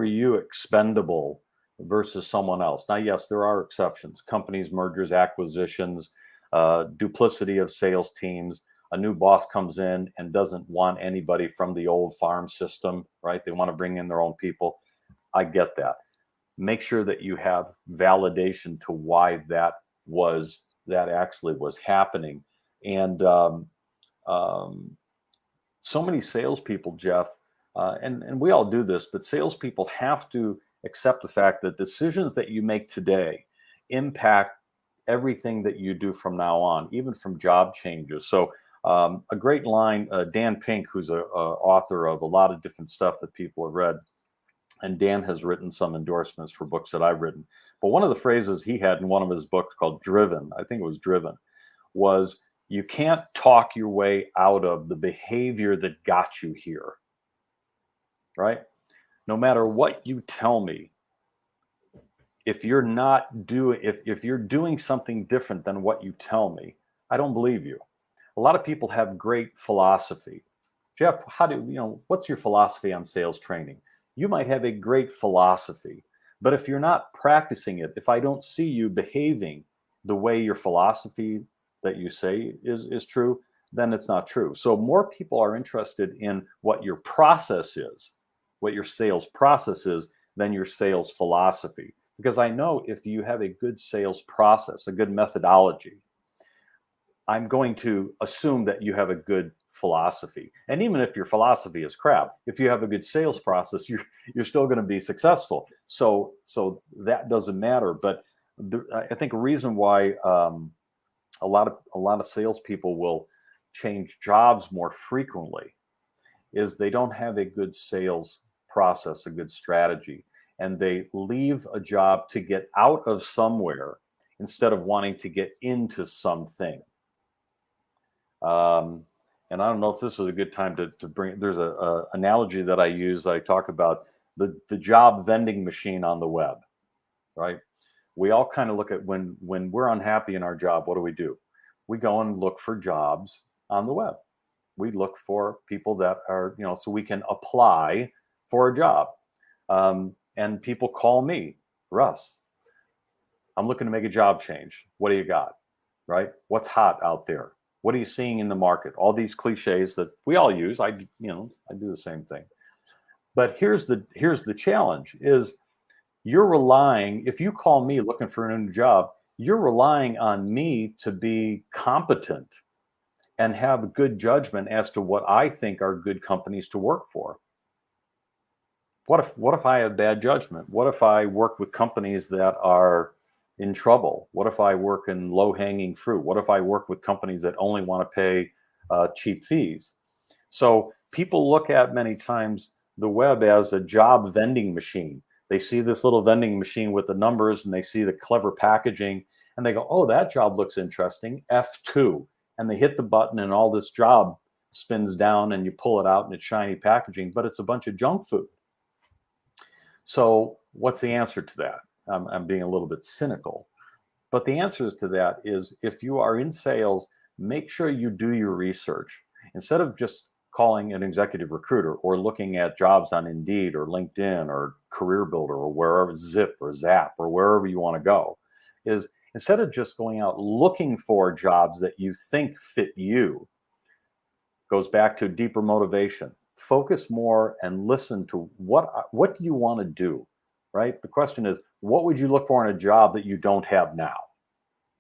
you expendable versus someone else? Now, yes, there are exceptions. Companies, mergers, acquisitions, duplicity of sales teams. A new boss comes in and doesn't want anybody from the old farm system, right? They want to bring in their own people. I get that. Make sure that you have validation to why that actually was happening. And so many salespeople, Jeff, and we all do this, but salespeople have to accept the fact that decisions that you make today impact everything that you do from now on, even from job changes. So a great line, Dan Pink, who's a author of a lot of different stuff that people have read, and Dan has written some endorsements for books that I've written. But one of the phrases he had in one of his books called Driven, I think it was Driven, was you can't talk your way out of the behavior that got you here, right? No matter what you tell me, if you're doing something different than what you tell me, I don't believe you. A lot of people have great philosophy. Jeff, what's your philosophy on sales training? You might have a great philosophy, but if you're not practicing it, if I don't see you behaving the way your philosophy that you say is true, then it's not true. So more people are interested in what your process is, what your sales process is, than your sales philosophy. Because I know if you have a good sales process, a good methodology, I'm going to assume that you have a good philosophy. And even if your philosophy is crap, if you have a good sales process, you're still going to be successful. So that doesn't matter. But I think a reason why a lot of salespeople will change jobs more frequently is they don't have a good sales process, a good strategy, and they leave a job to get out of somewhere instead of wanting to get into something. And I don't know if this is a good time to bring. There's a analogy that I use. I talk about the job vending machine on the web, right? We all kind of look at when we're unhappy in our job, what do? We go and look for jobs on the web. We look for people that are, so we can apply for a job. And people call me, Russ, I'm looking to make a job change. What do you got? Right? What's hot out there? What are you seeing in the market? All these cliches that we all use. I do the same thing. But here's the challenge is you're relying, if you call me looking for a new job, you're relying on me to be competent and have good judgment as to what I think are good companies to work for. What if I have bad judgment? What if I work with companies that are in trouble? What if I work in low-hanging fruit? What if I work with companies that only want to pay cheap fees? So people look at many times the web as a job vending machine. They see this little vending machine with the numbers and they see the clever packaging and they go, oh, that job looks interesting, F2. And they hit the button and all this job spins down and you pull it out and it's shiny packaging, but it's a bunch of junk food. So what's the answer to that? I'm being a little bit cynical, but the answer to that is if you are in sales, make sure you do your research. Instead of just calling an executive recruiter or looking at jobs on Indeed or LinkedIn or Career Builder or wherever, Zip or Zap or wherever you want to go, is instead of just going out looking for jobs that you think fit you, goes back to deeper motivation. Focus more and listen to what do you want to do, right? The question is, what would you look for in a job that you don't have now,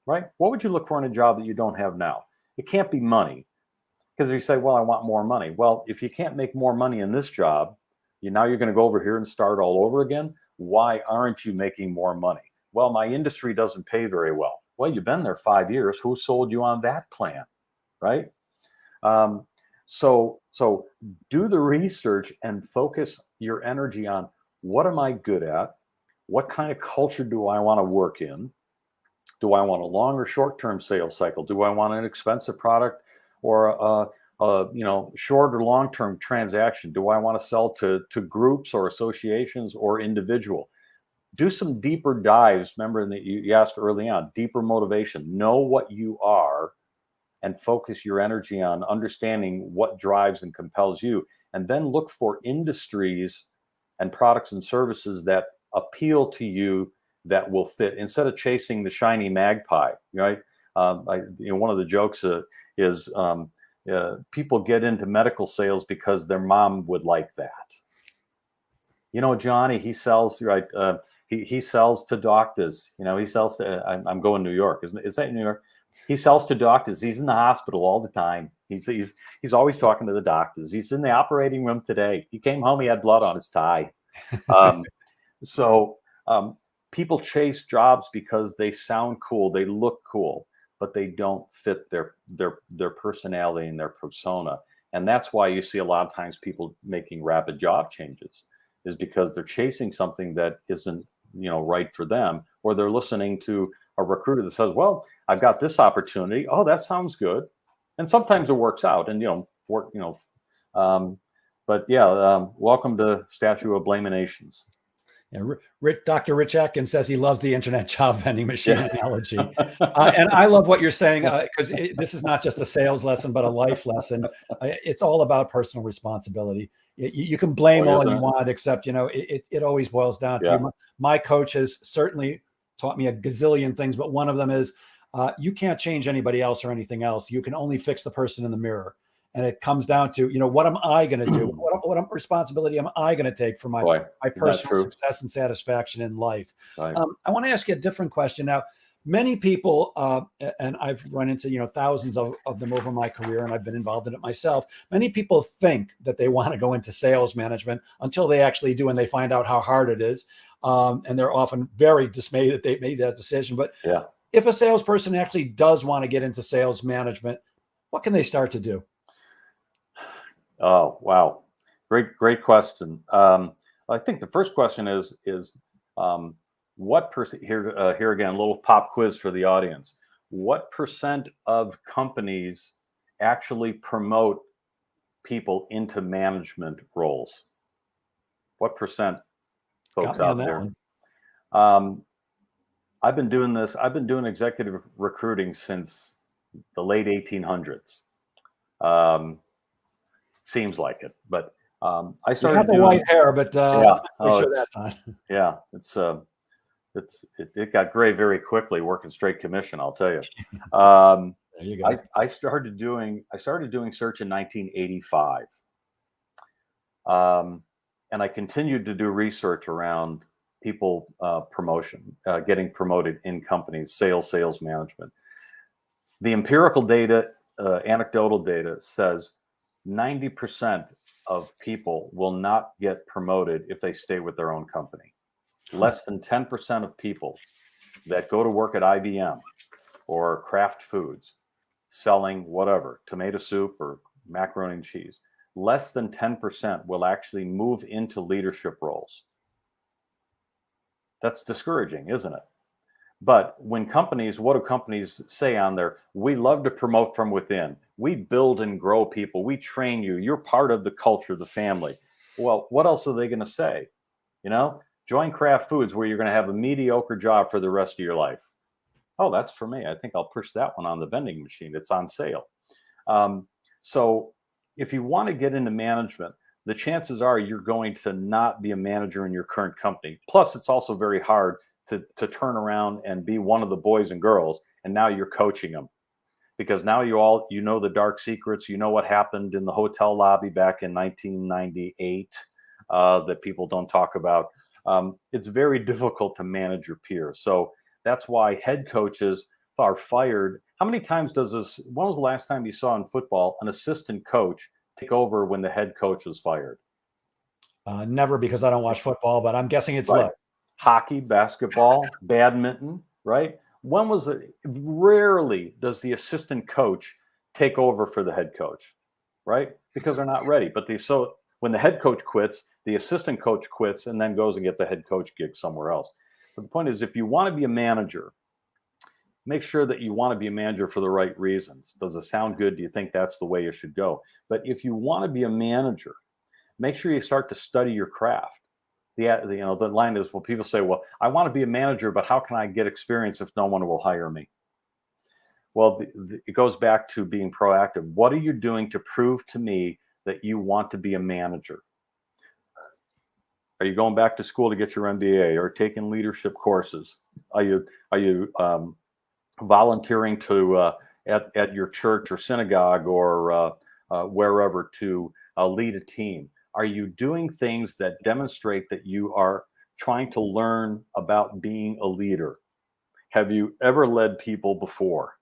right? What would you look for in a job that you don't have now? It can't be money, because you say, well, I want more money. Well, if you can't make more money in this job, now you're going to go over here and start all over again. Why aren't you making more money? Well, my industry doesn't pay very well. Well, you've been there 5 years. Who sold you on that plan, right? So do the research and focus your energy on, what am I good at? What kind of culture do I want to work in? Do I want a long or short-term sales cycle? Do I want an expensive product or short or long-term transaction? Do I want to sell to groups or associations or individual? Do some deeper dives. Remember that you asked early on, deeper motivation. Know what you are and focus your energy on understanding what drives and compels you. And then look for industries and products and services that appeal to you, that will fit, instead of chasing the shiny magpie, right? One of the jokes is people get into medical sales because their mom would like that. Johnny, he sells, right? He sells to doctors. He sells to. I'm going to New York. Is that New York? He sells to doctors. He's in the hospital all the time. He's always talking to the doctors. He's in the operating room today. He came home. He had blood on his tie. People chase jobs because they sound cool, they look cool, but they don't fit their personality and their persona. And that's why you see a lot of times people making rapid job changes, is because they're chasing something that isn't right for them, or they're listening to a recruiter that says, well, I've got this opportunity. Oh, that sounds good. And sometimes it works out. And welcome to Statue of Blaminations. Yeah, Dr. Rich Atkins says he loves the internet job vending machine analogy. And I love what you're saying, because this is not just a sales lesson, but a life lesson. It's all about personal responsibility. You can blame all you want, except, it always boils down to you. My coach has certainly taught me a gazillion things, but one of them is you can't change anybody else or anything else. You can only fix the person in the mirror. And it comes down to, what am I going to do? What responsibility am I going to take for my personal success and satisfaction in life? Right. I want to ask you a different question. Now, many people, and I've run into, thousands of them over my career, and I've been involved in it myself. Many people think that they want to go into sales management until they actually do, and they find out how hard it is. And they're often very dismayed that they made that decision. But if a salesperson actually does want to get into sales management, what can they start to do? Oh, wow. Great question. I think the first question is what percent here again, a little pop quiz for the audience. What percent of companies actually promote people into management roles? What percent, folks out there? I've been doing this. I've been doing executive recruiting since the late 1800s. Seems like it, but I started. You got the white hair, but that time. Yeah, it got gray very quickly working straight commission. I'll tell you. There you go. I started doing search in 1985, and I continued to do research around people promotion, getting promoted in companies, sales management. The empirical data, anecdotal data says 90% of people will not get promoted if they stay with their own company. Less than 10% of people that go to work at IBM or Kraft Foods selling whatever, tomato soup or macaroni and cheese, less than 10% will actually move into leadership roles. That's discouraging, isn't it? But when companies, what do companies say on there? We love to promote from within. We build and grow people. We train you. You're part of the culture, the family. Well, what else are they going to say? Join Kraft Foods, where you're going to have a mediocre job for the rest of your life. Oh, that's for me. I think I'll push that one on the vending machine. It's on sale. So if you want to get into management, the chances are you're going to not be a manager in your current company. Plus, it's also very hard to turn around and be one of the boys and girls, and now you're coaching them. because now you know the dark secrets. You know what happened in the hotel lobby back in 1998 that people don't talk about. It's very difficult to manage your peers. So that's why head coaches are fired. How many times does this? When was the last time you saw in football an assistant coach take over when the head coach was fired? Never, because I don't watch football, but I'm guessing it's Right. low. Hockey, basketball, badminton, right? When was it? Rarely does the assistant coach take over for the head coach, right? Because they're not ready. But so when the head coach quits, the assistant coach quits and then goes and gets a head coach gig somewhere else. But the point is, if you want to be a manager, make sure that you want to be a manager for the right reasons. Does it sound good? Do you think that's the way you should go? But if you want to be a manager, make sure you start to study your craft. The line is, well, people say, well, I want to be a manager, but how can I get experience if no one will hire me? Well, it goes back to being proactive. What are you doing to prove to me that you want to be a manager? Are you going back to school to get your MBA or taking leadership courses? Are you volunteering to at your church or synagogue or wherever to lead a team? Are you doing things that demonstrate that you are trying to learn about being a leader? Have you ever led people before?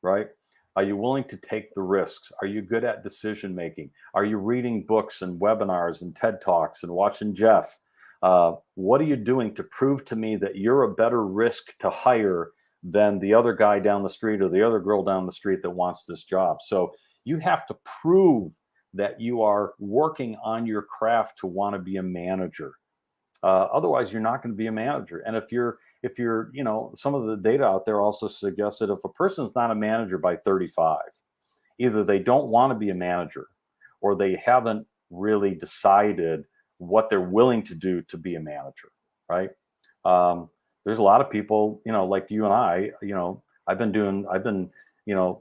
Right? Are you willing to take the risks? Are you good at decision making? Are you reading books and webinars and TED Talks and watching Jeff? What are you doing to prove to me that you're a better risk to hire than the other guy down the street or the other girl down the street that wants this job? So you have to prove that you are working on your craft to want to be a manager. Otherwise, you're not going to be a manager. And if you're, some of the data out there also suggests that if a person's not a manager by 35, either they don't want to be a manager or they haven't really decided what they're willing to do to be a manager, right? There's a lot of people, like you and I,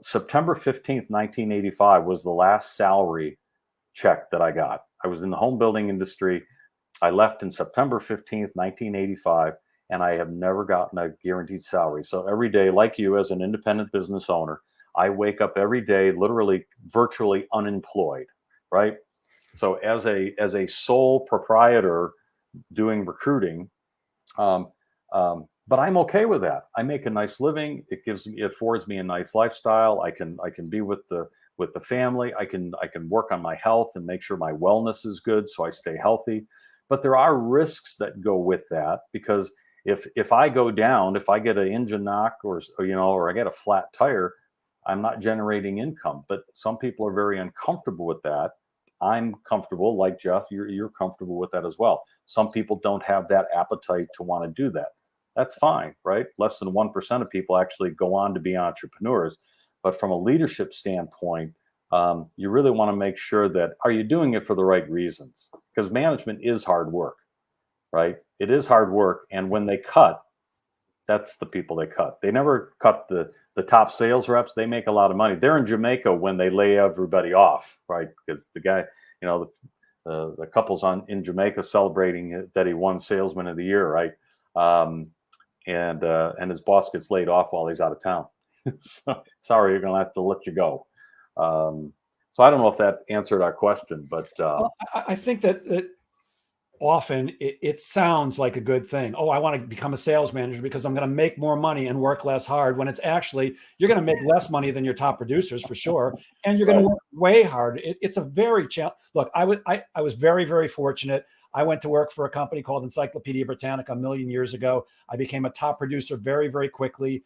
September 15th, 1985 was the last salary check that I got. I was in the home building industry. I left in September 15th, 1985, and I have never gotten a guaranteed salary. So every day, like you as an independent business owner, I wake up every day literally virtually unemployed, right? So as a sole proprietor doing recruiting, but I'm okay with that. I make a nice living. It affords me a nice lifestyle. I can be with the family. I can work on my health and make sure my wellness is good so I stay healthy. But there are risks that go with that, because if I go down, if I get an engine knock or I get a flat tire, I'm not generating income. But some people are very uncomfortable with that. I'm comfortable, like Jeff, you're comfortable with that as well. Some people don't have that appetite to want to do that. That's fine, right? Less than 1% of people actually go on to be entrepreneurs. But from a leadership standpoint, you really want to make sure that, are you doing it for the right reasons? Because management is hard work, right? It is hard work. And when they cut, that's the people they cut. They never cut the top sales reps. They make a lot of money. They're in Jamaica when they lay everybody off, right? Because the guy, the couple's in Jamaica celebrating that he won Salesman of the Year, right? And his boss gets laid off while he's out of town. So, sorry, you're going to have to let you go. So I don't know if that answered our question, but well, I think that often it sounds like a good thing. Oh, I want to become a sales manager because I'm going to make more money and work less hard, when it's actually, you're going to make less money than your top producers for sure. And you're going to work way hard. It's a very challenge. Look, I was very, very fortunate. I went to work for a company called Encyclopedia Britannica a million years ago. I became a top producer very, very quickly,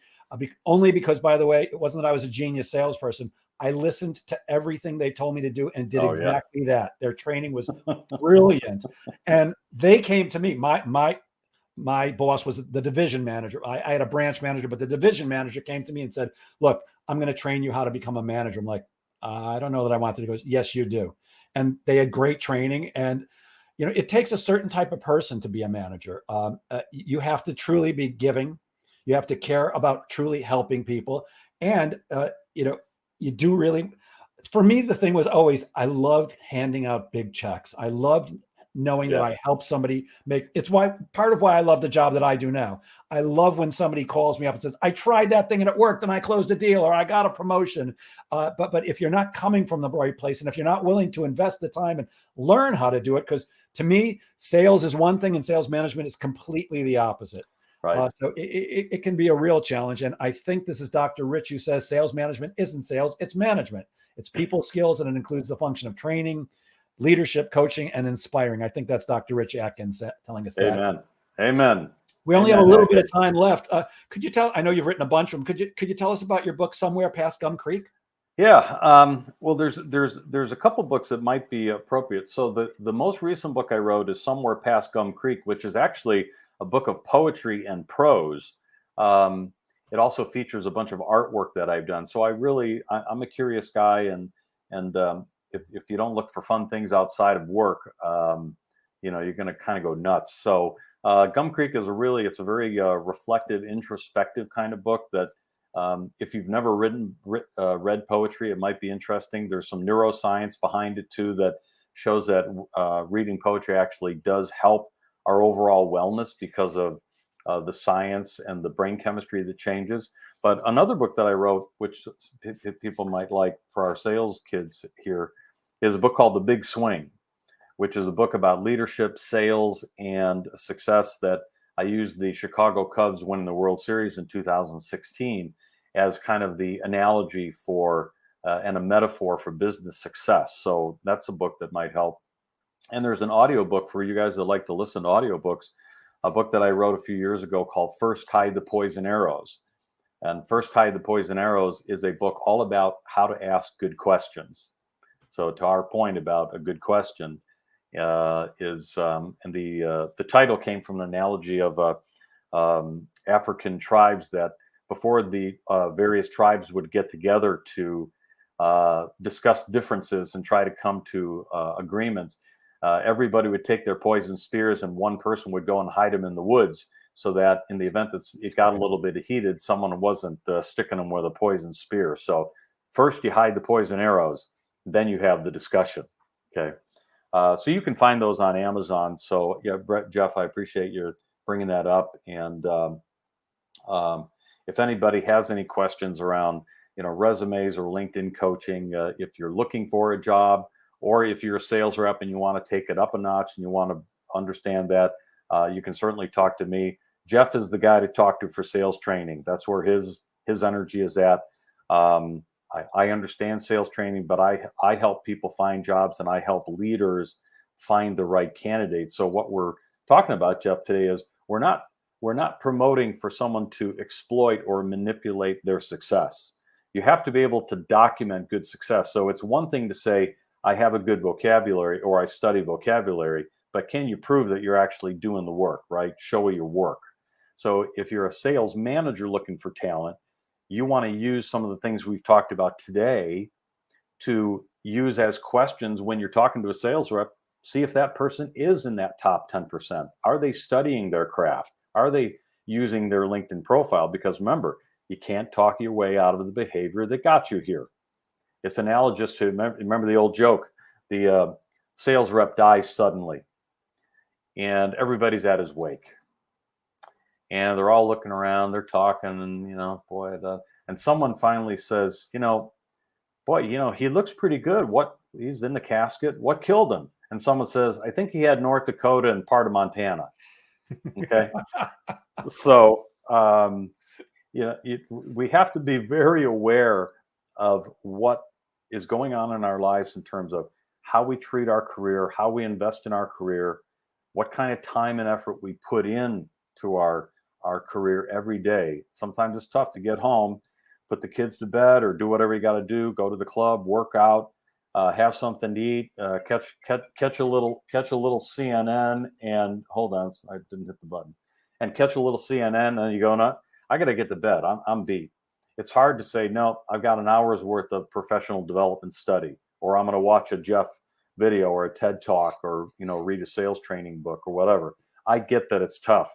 only because, by the way, it wasn't that I was a genius salesperson. I listened to everything they told me to do and did exactly that. Their training was brilliant. And they came to me. My boss was the division manager. I had a branch manager, but the division manager came to me and said, look, I'm going to train you how to become a manager. I'm like, I don't know that I want to. He goes, yes, you do. And they had great training. And, it takes a certain type of person to be a manager. You have to truly be giving. You have to care about truly helping people. And, you do really, for me, the thing was always, I loved handing out big checks. I loved knowing that Yeah. I help somebody make. It's part of why I love the job that I do now. I love when somebody calls me up and says, I tried that thing and it worked and I closed a deal or I got a promotion. But if you're not coming from the right place, and if you're not willing to invest the time and learn how to do it, because to me, sales is one thing and sales management is completely the opposite. Right. So it can be a real challenge. And I think this is Dr. Rich who says sales management isn't sales, it's management. It's people skills, and it includes the function of training, leadership, coaching, and inspiring. I think that's Dr. Rich Atkins telling us that. Amen. Amen. We only Amen, have a little Atkins. bit of time left. Could you tell, I know you've written a bunch of them. Could you tell us about your book, Somewhere Past Gum Creek? Yeah. Well, there's a couple books that might be appropriate. So the most recent book I wrote is Somewhere Past Gum Creek, which is actually a book of poetry and prose. It also features a bunch of artwork that I've done. So I'm a curious guy, and if you don't look for fun things outside of work, you're going to kind of go nuts. So Gum Creek is it's a very reflective, introspective kind of book that if you've never read poetry, it might be interesting. There's some neuroscience behind it too that shows that reading poetry actually does help our overall wellness because of the science and the brain chemistry that changes. But another book that I wrote, which people might like for our sales kids here, is a book called The Big Swing, which is a book about leadership, sales, and success that I used the Chicago Cubs winning the World Series in 2016 as kind of the analogy for and a metaphor for business success. So that's a book that might help. And there's an audiobook for you guys that like to listen to audiobooks, a book that I wrote a few years ago called First Hide the Poison Arrows. And First Hide the Poison Arrows is a book all about how to ask good questions. So to our point about a good question and the title came from an analogy of African tribes that before the various tribes would get together to discuss differences and try to come to agreements, everybody would take their poison spears and one person would go and hide them in the woods so that in the event that it got a little bit heated, someone wasn't sticking them with a poison spear. So first you hide the poison arrows, then you have the discussion. Okay. So you can find those on Amazon. So yeah, Jeff, I appreciate you bringing that up. And if anybody has any questions around, resumes or LinkedIn coaching, if you're looking for a job, or if you're a sales rep and you want to take it up a notch and you want to understand that, you can certainly talk to me. Jeff is the guy to talk to for sales training. That's where his energy is at. I understand sales training, but I help people find jobs and I help leaders find the right candidates. So what we're talking about, Jeff, today is we're not promoting for someone to exploit or manipulate their success. You have to be able to document good success. So it's one thing to say, I have a good vocabulary or I study vocabulary, but can you prove that you're actually doing the work, right? Show your work. So if you're a sales manager looking for talent, you want to use some of the things we've talked about today to use as questions when you're talking to a sales rep. See if that person is in that top 10%. Are they studying their craft? Are they using their LinkedIn profile? Because remember, you can't talk your way out of the behavior that got you here. It's analogous to, remember the old joke, the sales rep dies suddenly and everybody's at his wake. And they're all looking around, they're talking, and and someone finally says, he looks pretty good. He's in the casket. What killed him? And someone says, I think he had North Dakota and part of Montana. Okay. So, we have to be very aware of what is going on in our lives in terms of how we treat our career, how we invest in our career, what kind of time and effort we put in to our career every day. Sometimes it's tough to get home, put the kids to bed, or do whatever you got to do. Go to the club, work out, have something to eat, catch a little CNN, and hold on, I didn't hit the button, and catch a little CNN, and you go, no, I got to get to bed. I'm beat. It's hard to say, no, I've got an hour's worth of professional development study, or I'm going to watch a Jeff video or a TED talk, or read a sales training book or whatever. I get that it's tough.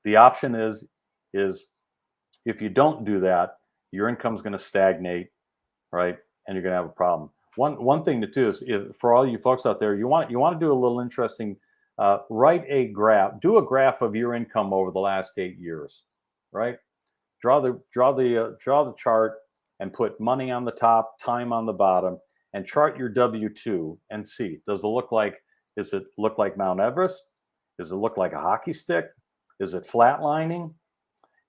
The option is if you don't do that, your income's going to stagnate, right? And you're going to have a problem. One thing to do is, for all you folks out there, you want to do a little interesting write a graph, do a graph of your income over the last 8 years, right? Draw the chart and put money on the top, time on the bottom, and chart your W-2 and see, does it look like Mount Everest? Does it look like a hockey stick? Is it flatlining?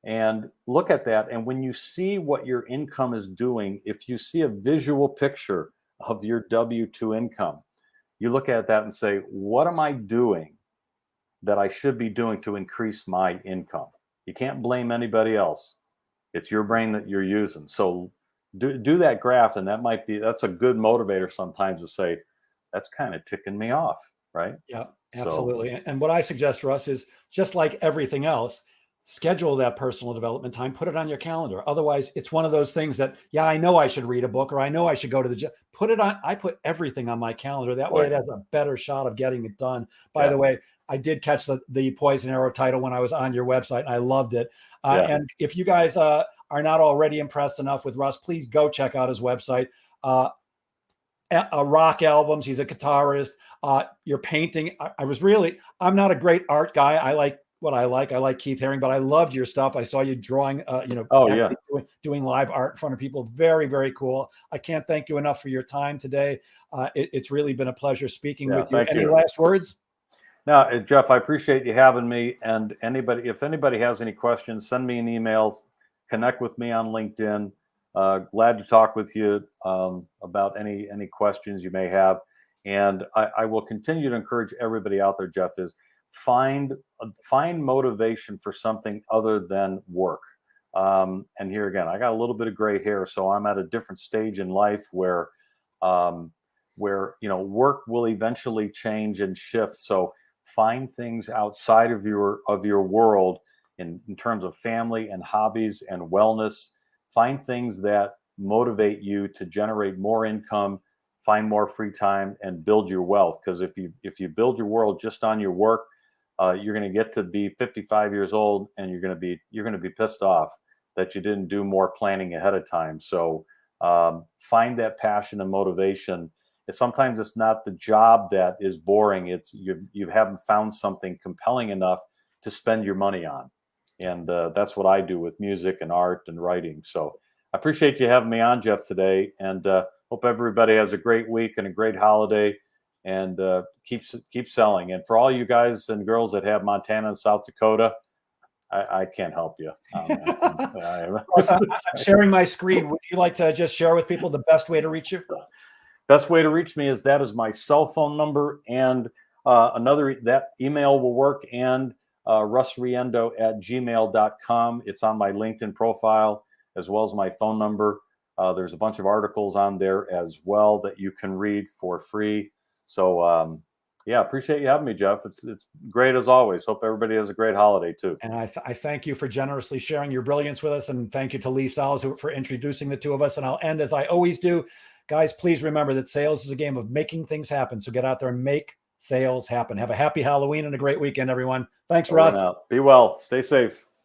And look at that. And when you see what your income is doing, if you see a visual picture of your W-2 income, you look at that and say, what am I doing that I should be doing to increase my income? You can't blame anybody else. It's your brain that you're using. So do that graph, and that's a good motivator sometimes to say, that's kind of ticking me off, right? Yeah, absolutely. And what I suggest, Russ, is just like everything else, schedule that personal development time, put it on your calendar. Otherwise, it's one of those things that, yeah, I know I should read a book, or I know I should go to the gym. Put it on. I put everything on my calendar. That way it has a better shot of getting it done. By the way, I did catch the Poison Arrow title when I was on your website. And I loved it. And if you guys are not already impressed enough with Russ, please go check out his website. Rock albums. He's a guitarist. Your painting. I'm not a great art guy. I like what I like. I like Keith Haring, but I loved your stuff. I saw you drawing, doing live art in front of people. Very, very cool. I can't thank you enough for your time today. It's really been a pleasure speaking with you. Any last words? No, Jeff, I appreciate you having me. And if anybody has any questions, send me an email, connect with me on LinkedIn. Glad to talk with you about any questions you may have. And I will continue to encourage everybody out there, Jeff, is find motivation for something other than work. And here again, I got a little bit of gray hair, so I'm at a different stage in life where work will eventually change and shift. So find things outside of your world in terms of family and hobbies and wellness. Find things that motivate you to generate more income, find more free time, and build your wealth. Because if you build your world just on your work, you're going to get to be 55 years old, and you're going to be pissed off that you didn't do more planning ahead of time. So find that passion and motivation. Sometimes it's not the job that is boring. It's you haven't found something compelling enough to spend your money on. And that's what I do with music and art and writing. So I appreciate you having me on, Jeff, today. And hope everybody has a great week and a great holiday, and keep selling. And for all you guys and girls that have Montana and South Dakota, I can't help you. I'm sharing my screen. Would you like to just share with people the best way to reach you? Best way to reach me is my cell phone number, and that email will work, and russriendeau@gmail.com. It's on my LinkedIn profile as well as my phone number. There's a bunch of articles on there as well that you can read for free. So appreciate you having me, Jeff. It's great as always. Hope everybody has a great holiday too. And I thank you for generously sharing your brilliance with us, and thank you to Lee Salz for introducing the two of us. And I'll end as I always do. Guys, please remember that sales is a game of making things happen. So get out there and make sales happen. Have a happy Halloween and a great weekend, everyone. Thanks, Russ. Be well. Stay safe.